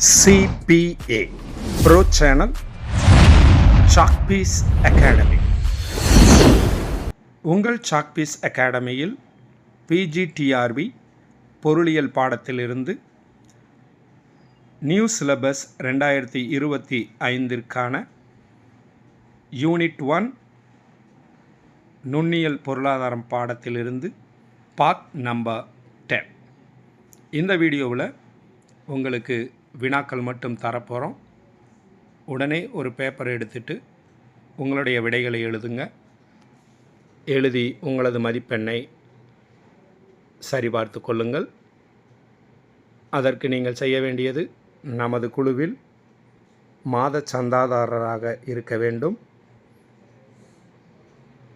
CPA Pro Channel chalk piece academy. உங்கள் chalk piece அகாடமியில் PGTRB பொருளியல் பாடத்திலிருந்து நியூ சிலபஸ் 2025ற்கான யூனிட் 1 நுண்ணியல் பொருளாதாரம் பாடத்திலிருந்து பார்ட் நம்பர் 10. இந்த வீடியோவில் உங்களுக்கு வினாக்கள் மட்டும் தரப்போகிறோம். உடனே ஒரு பேப்பர் எடுத்துட்டு உங்களுடைய விடைகளை எழுதுங்க. எழுதி உங்களது மதிப்பெண்ணை சரிபார்த்து கொள்ளுங்கள். அதற்கு நீங்கள் செய்ய வேண்டியது, நமது குழுவில் மாத சந்தாதாரராக இருக்க வேண்டும்.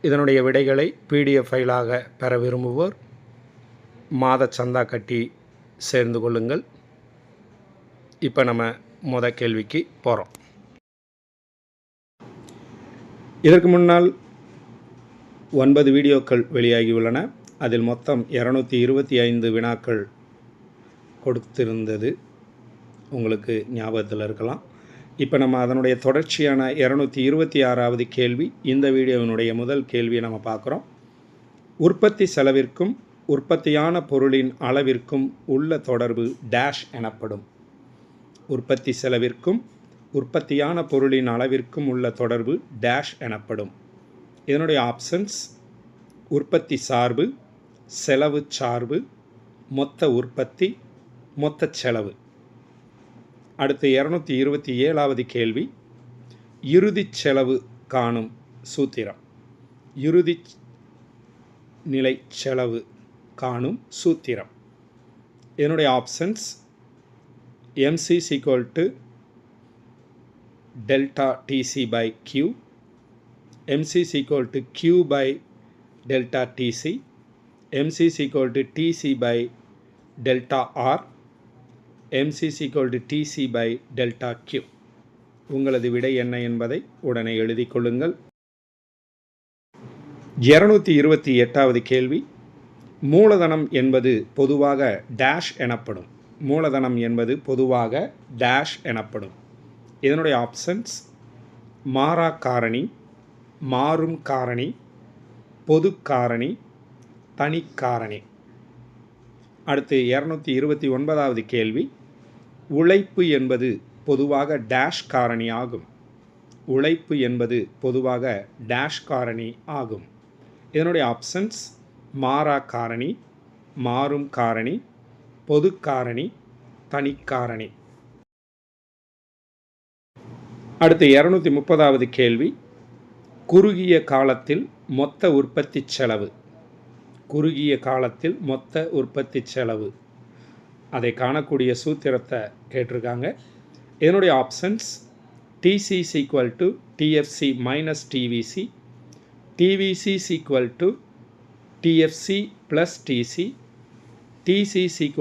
இதனுடைய விடைகளை PDF ஃபைலாக பெற விரும்புவோர் மாத சந்தா கட்டி சேர்ந்து கொள்ளுங்கள். இப்போ நம்ம முதல் கேள்விக்கு போகிறோம். இதற்கு முன்னால் 9 வீடியோக்கள் வெளியாகியுள்ளன. அதில் மொத்தம் 225 வினாக்கள் கொடுத்திருந்தது, உங்களுக்கு ஞாபகத்தில் இருக்கலாம். இப்போ நம்ம அதனுடைய தொடர்ச்சியான 226வது கேள்வி, இந்த வீடியோவினுடைய முதல் கேள்வியை நம்ம பார்க்குறோம். உற்பத்தி செலவிற்கும் உற்பத்தியான பொருளின் அளவிற்கும் உள்ள தொடர்பு டேஷ் எனப்படும். உற்பத்தி செலவிற்கும் உற்பத்தியான பொருளின் அளவிற்கும் உள்ள தொடர்பு டேஷ் எனப்படும். இதனுடைய ஆப்ஷன்ஸ்: உற்பத்தி சார்பு, செலவு சார்பு, மொத்த உற்பத்தி, மொத்த செலவு. அடுத்து 227வது கேள்வி, இறுதி செலவு காணும் சூத்திரம். இறுதி நிலை செலவு காணும் சூத்திரம். இதனுடைய options: MC = delta TC by Q, MC = Q by delta TC, MC = TC by delta R, MC = TC by delta Q. உங்களது விடை என்ன என்பதை உடனே எழுதிக் கொள்ளுங்கள். 228வது கேள்வி, மூலதனம் என்பது பொதுவாக டேஷ் எனப்படும். மூலதனம் என்பது பொதுவாக டேஷ் எனப்படும். இதனுடைய ஆப்ஷன்ஸ்: மாறா காரணி, மாறும் காரணி, பொது காரணி, தனி காரணி. அடுத்து 229வது கேள்வி, உழைப்பு என்பது பொதுவாக டேஷ் காரணி ஆகும். உழைப்பு என்பது பொதுவாக டேஷ் காரணி ஆகும். இதனுடைய ஆப்ஷன்ஸ்: மாறா காரணி, மாறும் காரணி, பொது காரணி, தனி காரணி. அடுத்து 230வது கேள்வி, குறுகிய காலத்தில் மொத்த உற்பத்தி செலவு. குறுகிய காலத்தில் மொத்த உற்பத்தி செலவு, அதை காணக்கூடிய சூத்திரத்தை கேட்டிருக்காங்க. இதனுடைய options: TC = TFC minus TVC, TVC = TFC plus TC, TC =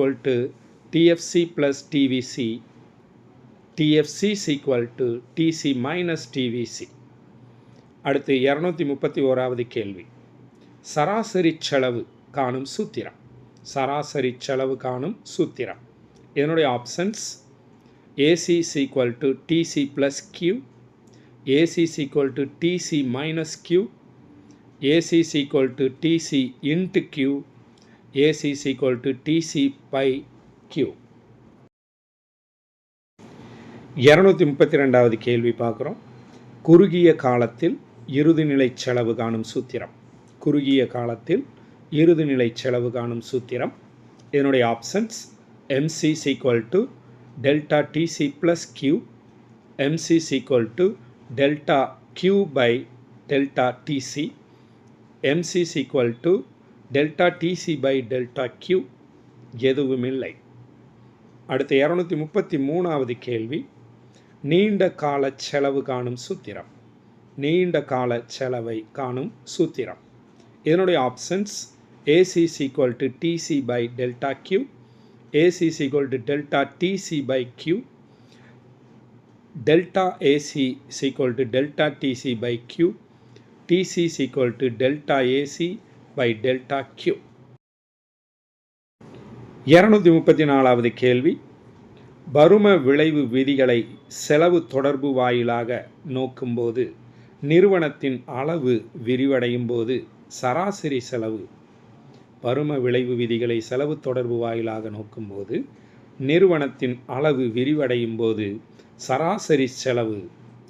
TFC plus TVC, TFC = TC minus TVC. அடுத்து 231வது கேள்வி, சராசரி செலவு காணும் சூத்திரம். சராசரி செலவு காணும் சூத்திரம். இதனுடைய options: AC = TC plus Q, AC = TC minus Q, AC = TC into Q, AC = TC by Q. 232வது கேள்வி பார்க்குறோம். குறுகிய காலத்தில் இறுதிநிலை செலவு காணும் சூத்திரம். குறுகிய காலத்தில் இறுதிநிலை செலவு காணும் சூத்திரம். இதனுடைய options: MC = delta TC plus Q, MC = delta Q by delta TC, MC = delta TC by delta Q. எதுவுமில்லை. அடுத்து 233வது கேள்வி, நீண்ட கால செலவு காணும் சூத்திரம். நீண்ட கால செலவை காணும் சூத்திரம். இதனுடைய options: AC = TC by delta Q, AC = delta TC by Q, delta AC = delta TC by Q, TC = delta AC by delta Q. 234வது கேள்வி, பரும விளைவு விதிகளை செலவு தொடர்பு வாயிலாக நோக்கும்போது நிறுவனத்தின் அளவு விரிவடையும் போது சராசரி செலவு. பரும விளைவு விதிகளை செலவு தொடர்பு வாயிலாக நோக்கும்போது நிறுவனத்தின் அளவு விரிவடையும் போது சராசரி செலவு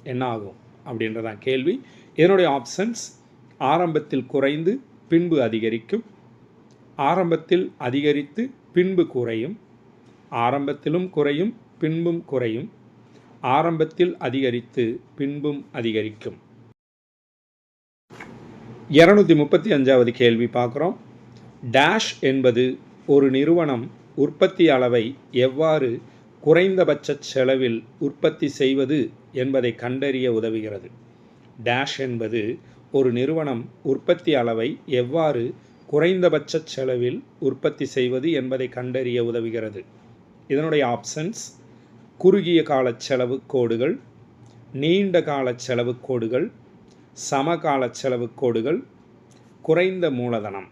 என்ன ஆகும் அப்படின்றதான் கேள்வி. இதனுடைய ஆப்ஷன்ஸ் ஆரம்பத்தில் குறைந்து பின்பு அதிகரிக்கும், ஆரம்பத்தில் அதிகரித்து பின்பு குறையும், ஆரம்பத்திலும் குறையும் பின்பும் குறையும், ஆரம்பத்தில் அதிகரித்து பின்பும் அதிகரிக்கும். 235வது கேள்வி பார்க்குறோம். டேஷ் என்பது ஒரு நிறுவனம் உற்பத்தி அளவை எவ்வாறு குறைந்தபட்ச செலவில் உற்பத்தி செய்வது என்பதை கண்டறிய உதவுகிறது. டேஷ் என்பது ஒரு நிறுவனம் உற்பத்தி அளவை எவ்வாறு குறைந்தபட்ச செலவில் உற்பத்தி செய்வது என்பதை கண்டறிய உதவுகிறது. இதனுடைய ஆப்ஷன்ஸ் குறுகிய கால செலவு கோடுகள், நீண்ட கால செலவு கோடுகள், சமகால செலவு கோடுகள், குறைந்த மூலதனம்.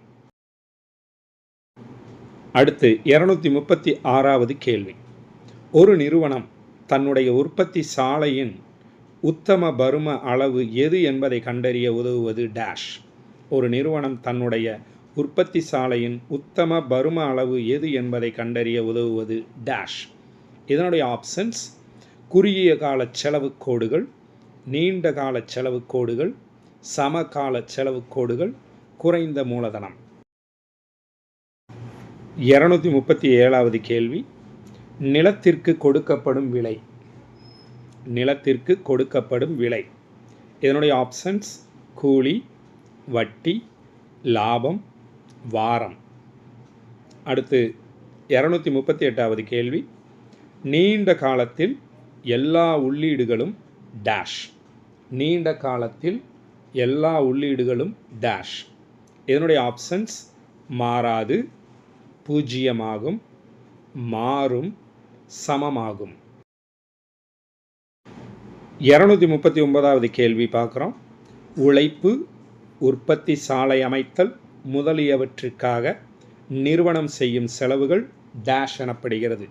அடுத்து 236வது கேள்வி. ஒரு நிறுவனம் தன்னுடைய உற்பத்தி சாலையின் உத்தம பரும அளவு எது என்பதை கண்டறிய உதவுவது டேஷ். ஒரு நிறுவனம் தன்னுடைய உற்பத்தி சாலையின் உத்தம பரும அளவு எது என்பதை கண்டறிய உதவுவது டேஷ். இதனுடைய ஆப்ஷன்ஸ் குறுகிய கால செலவு கோடுகள், நீண்ட கால செலவு கோடுகள், சமகால செலவு கோடுகள், குறைந்த மூலதனம். 237வது கேள்வி. நிலத்திற்கு கொடுக்கப்படும் விலை. நிலத்திற்கு கொடுக்கப்படும் விலை. இதனுடைய ஆப்ஷன்ஸ் கூலி, வட்டி, லாபம், வாரம். அடுத்து 238வது கேள்வி. நீண்ட காலத்தில் எல்லா உள்ளீடுகளும் டேஷ். நீண்ட காலத்தில் எல்லா உள்ளீடுகளும் டேஷ். இதனுடைய ஆப்ஷன்ஸ் மாறாது, பூஜ்ஜியமாகும், மாறும், சமமாகும். 239வது கேள்வி பார்க்குறோம். உழைப்பு, உற்பத்தி சாலை அமைத்தல் முதலியவற்றிற்காக நிறுவனம் செய்யும் செலவுகள் டேஷ் எனப்படுகிறது.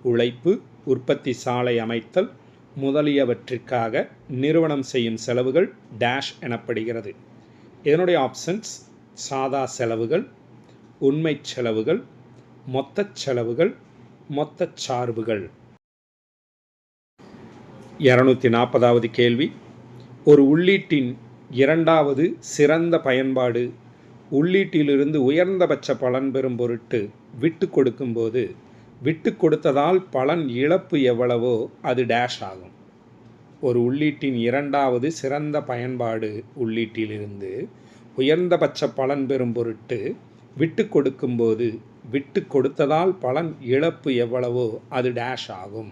உழைப்பு, உற்பத்தி சாலை அமைத்தல் முதலியவற்றிற்காக நிறுவனம் செய்யும் செலவுகள் டேஷ் எனப்படுகிறது. இதனுடைய ஆப்ஷன்ஸ் சாதா செலவுகள், உண்மை செலவுகள், மொத்த செலவுகள், மொத்த சார்புகள். 240வது கேள்வி. ஒரு உள்ளீட்டின் இரண்டாவது சிறந்த பயன்பாடு உள்ளீட்டிலிருந்து உயர்ந்தபட்ச பலன் பெறும் பொருட்டு விட்டு கொடுக்கும்போது விட்டு கொடுத்ததால் பலன் இழப்பு எவ்வளவோ அது டேஷ் ஆகும். ஒரு உள்ளீட்டின் இரண்டாவது சிறந்த பயன்பாடு உள்ளீட்டிலிருந்து உயர்ந்தபட்ச பலன் பெறும் பொருட்டு விட்டு கொடுக்கும்போது விட்டு கொடுத்ததால் பலன் இழப்பு எவ்வளவோ அது டேஷ் ஆகும்.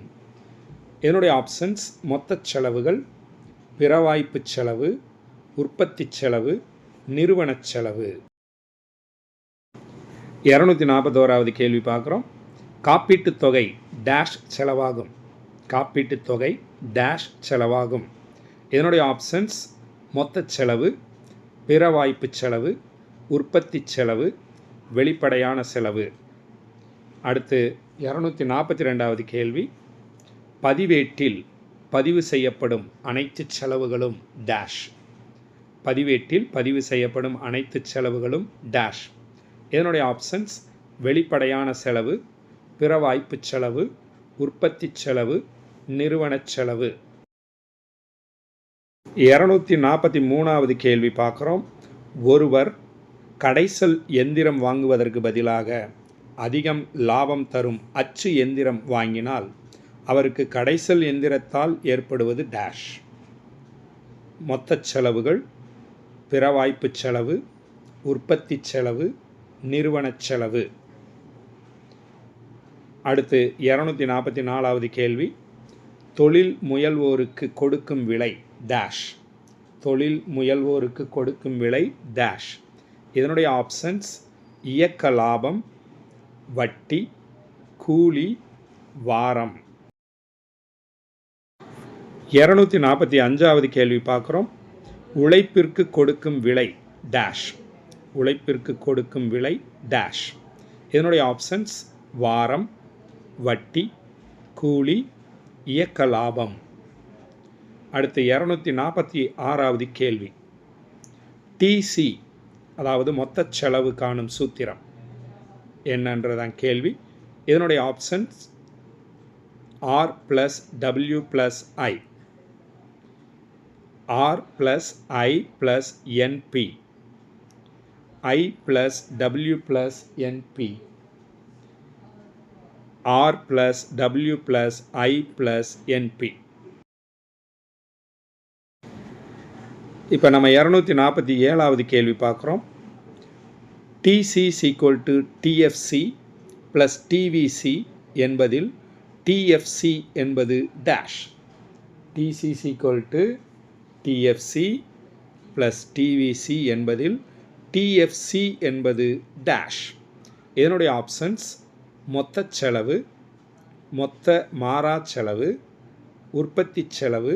இதனுடைய ஆப்ஷன்ஸ் மொத்த செலவுகள், பிறவாய்ப்பு செலவு, உற்பத்தி செலவு, நிறுவன செலவு. 241வது கேள்வி பார்க்குறோம். காப்பீட்டுத் தொகை டேஷ் செலவாகும். காப்பீட்டுத் தொகை டேஷ் செலவாகும். இதனுடைய ஆப்ஷன்ஸ் மொத்த செலவு, பிறவாய்ப்பு செலவு, உற்பத்தி செலவு, வெளிப்படையான செலவு. அடுத்து 242வது கேள்வி. பதிவேட்டில் பதிவு செய்யப்படும் அனைத்து செலவுகளும் டேஷ். பதிவேட்டில் பதிவு செய்யப்படும் அனைத்து செலவுகளும் டேஷ். இதனுடைய ஆப்ஷன்ஸ் வெளிப்படையான செலவு, பிறவாய்ப்பு செலவு, உற்பத்தி செலவு, நிறுவன செலவு. 243வது கேள்வி பார்க்குறோம். ஒருவர் கடைசல் எந்திரம் வாங்குவதற்கு பதிலாக அதிகம் லாபம் தரும் அச்சு எந்திரம் வாங்கினால் அவருக்கு கடைசல் எந்திரத்தால் ஏற்படுவது டேஷ். மொத்த செலவுகள், பிறவாய்ப்பு செலவு, உற்பத்தி செலவு, நிறுவன செலவு. அடுத்து 244வது கேள்வி. தொழில் முயல்வோருக்கு கொடுக்கும் விலை டேஷ். தொழில் முயல்வோருக்கு கொடுக்கும் விலை டேஷ். இதனுடைய ஆப்ஷன்ஸ் இயக்க லாபம், வட்டி, கூலி, வாரம். 245வது கேள்வி பார்க்குறோம். உழைப்பிற்கு கொடுக்கும் விலை டேஷ். உழைப்பிற்கு கொடுக்கும் விலை டேஷ். இதனுடைய ஆப்ஷன்ஸ் வாரம், வட்டி, கூலி இயக்க லாபம். அடுத்து 246வது கேள்வி. டிசி அதாவது மொத்த செலவு காணும் சூத்திரம் என்னன்றதான் கேள்வி. இதனுடைய options R + W + I, R + I + NP, I + W + NP, R + W + I + NP. இப்போ நம்ம 247வது கேள்வி பார்க்குறோம். TC = TFC + TVC என்பதில் TFC என்பது டேஷ். TC = TFC + TVC என்பதில் TFC என்பது டேஷ். இதனுடைய ஆப்ஷன்ஸ் மொத்த செலவு, மொத்த மாறா செலவு, உற்பத்தி செலவு,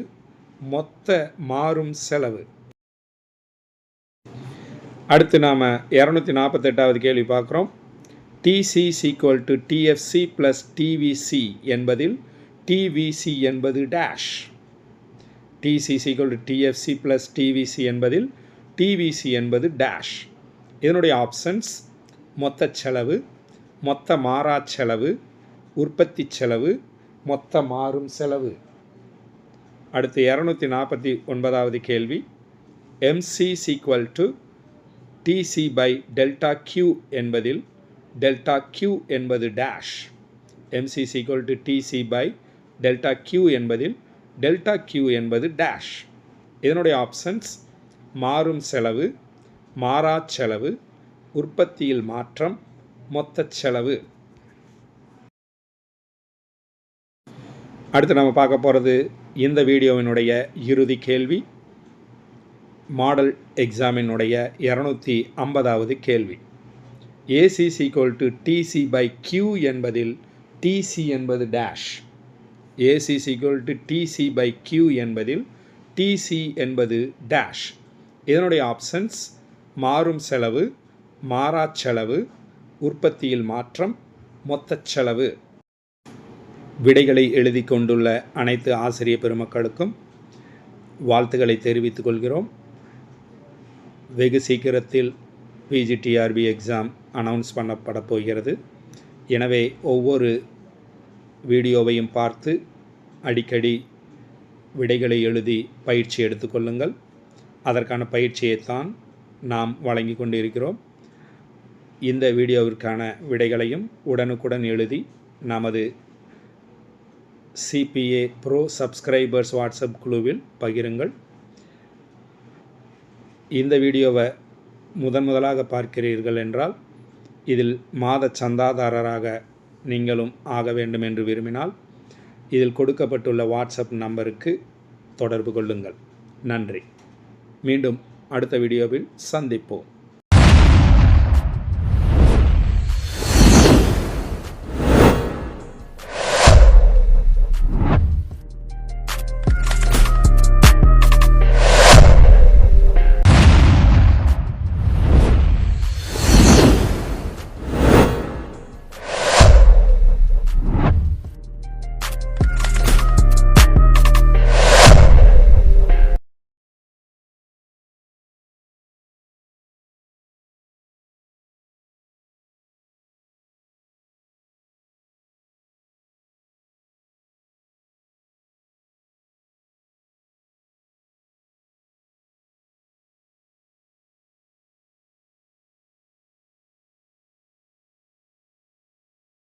மொத்த மாறும் செலவு. அடுத்து நாம் 248வது கேள்வி பார்க்குறோம். TC = TFC + TVC என்பதில் TVC என்பது டேஷ். TC = TFC + TVC என்பதில் TVC என்பது டேஷ். இதனுடைய ஆப்ஷன்ஸ் மொத்த செலவு, மொத்த மாறா செலவு, உற்பத்தி செலவு, மொத்த மாறும் செலவு. அடுத்து 249வது கேள்வி. MC = TC/ΔQ என்பதில் ΔQ என்பது டேஷ். MC = TC/ΔQ என்பதில் ΔQ என்பது டேஷ். இதனுடைய ஆப்ஷன்ஸ் மாறும் செலவு, மாறா செலவு, உற்பத்தியில் மாற்றம், மொத்த செலவு. அடுத்து நம்ம பார்க்க போகிறது இந்த வீடியோவினுடைய இறுதி கேள்வி. மாடல் எக்ஸாமினுடைய 250வது கேள்வி. AC = TC/Q என்பதில் TC என்பது டேஷ். AC = TC/Q என்பதில் TC என்பது டேஷ். இதனுடைய ஆப்ஷன்ஸ் மாறும் செலவு, மாறா செலவு, உற்பத்தியில் மாற்றம், மொத்த செலவு. விடைகளை எழுதி கொண்டுள்ள அனைத்து ஆசிரியர் பெருமக்களுக்கும் வாழ்த்துக்களை தெரிவித்துக் கொள்கிறோம். வெகு சீக்கிரத்தில் PGTRB எக்ஸாம் அனௌன்ஸ் பண்ணப்பட போகிறது. எனவே ஒவ்வொரு வீடியோவையும் பார்த்து அடிக்கடி விடைகளை எழுதி பயிற்சி எடுத்துக்கொள்ளுங்கள். அதற்கான பயிற்சியைத்தான் நாம் வழங்கி கொண்டிருக்கிறோம். இந்த வீடியோவிற்கான விடைகளையும் உடனுக்குடன் எழுதி நமது CPA Pro சப்ஸ்கிரைபர்ஸ் வாட்ஸ்அப் குழுவில் பகிருங்கள். இந்த வீடியோவை முதலாக பார்க்கிறீர்கள் என்றால் இதில் மாத சந்தாதாரராக நீங்களும் ஆக வேண்டும் என்று விரும்பினால் இதில் கொடுக்கப்பட்டுள்ள வாட்ஸ்அப் நம்பருக்கு தொடர்பு கொள்ளுங்கள். நன்றி. மீண்டும் அடுத்த வீடியோவில் சந்திப்போம்.